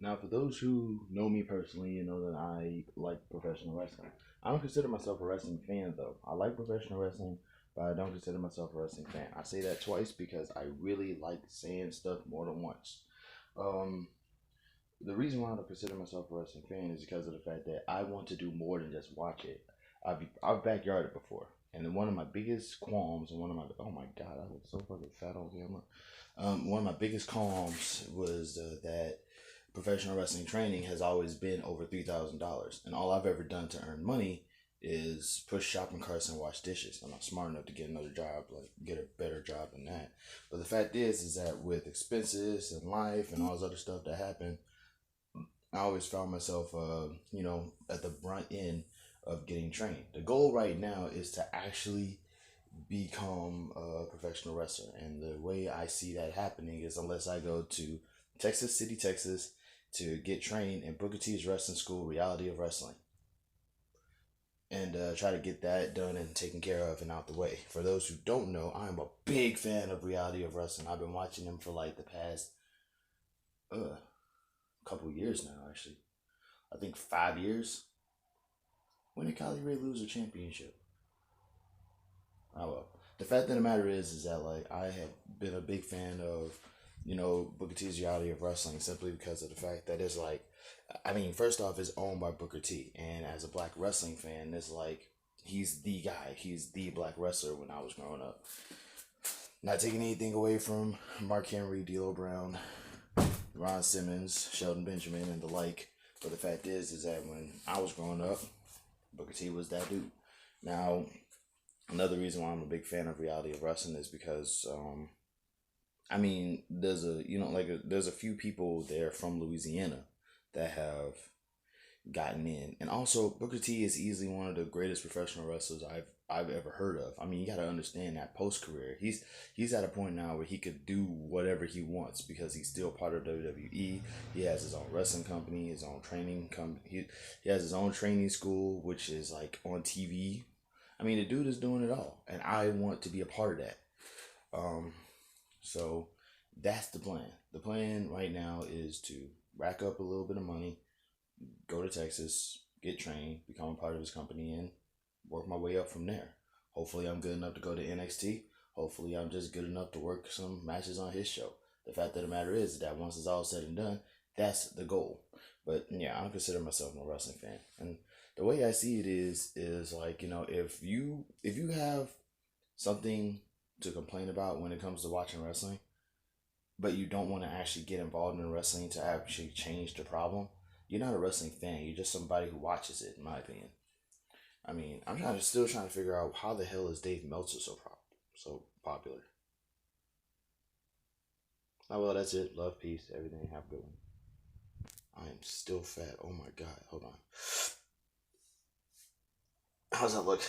Now, for those who know me personally, you know that I like professional wrestling. I don't consider myself a wrestling fan, though. I like professional wrestling, but I don't consider myself a wrestling fan. I say that twice because I really like saying stuff more than once. Um, the reason why I don't consider myself a wrestling fan is because of the fact that I want to do more than just watch it. I've backyarded before, and then one of my biggest qualms and one of my oh my god, I look so fucking fat on camera. One of my biggest qualms was that professional wrestling training has always been over $3,000, and all I've ever done to earn money is push shopping carts and wash dishes. I'm not smart enough to get another job, like get a better job than that. But the fact is that with expenses and life and all this other stuff that happened, I always found myself, at the brunt end of getting trained. The goal right now is to actually become a professional wrestler. And the way I see that happening is unless I go to Texas City, Texas to get trained in Booker T's wrestling school, Reality of Wrestling, and try to get that done and taken care of and out the way. For those who don't know, I'm a big fan of Reality of Wrestling. I've been watching them for like the past couple years now, actually. I think 5 years. When did Kylie Ray lose her championship? Oh well. The fact of the matter is that like I have been a big fan of, Booker T's Reality of Wrestling simply because of the fact that it's like, I mean, first off, it's owned by Booker T, and as a black wrestling fan, it's like he's the guy. He's the black wrestler when I was growing up. Not taking anything away from Mark Henry, D'Lo Brown, Ron Simmons, Sheldon Benjamin, and the like. But the fact is that when I was growing up, Booker T was that dude. Now, another reason why I'm a big fan of Reality of Wrestling is because, I mean, there's a few people there from Louisiana that have gotten in, and also Booker T is easily one of the greatest professional wrestlers I've ever heard of. I mean, you got to understand that post career, he's at a point now where he could do whatever he wants because he's still part of WWE. He has his own wrestling company, his own training company. He has his own training school, which is like on TV. I mean, the dude is doing it all, and I want to be a part of that. Um, so that's the plan. The plan right now is to rack up a little bit of money, go to Texas, get trained, become a part of his company, and work my way up from there. Hopefully, I'm good enough to go to NXT. Hopefully, I'm just good enough to work some matches on his show. The fact of the matter is that once it's all said and done, that's the goal. But yeah, I don't consider myself no wrestling fan. And the way I see it is like, if you have something to complain about when it comes to watching wrestling, but you don't want to actually get involved in wrestling to actually change the problem, you're not a wrestling fan. You're just somebody who watches it, in my opinion. I mean, still trying to figure out how the hell is Dave Meltzer so popular. Oh well, that's it. Love, peace, everything. Have a good one. I am still fat. Oh my god. Hold on. How's that look?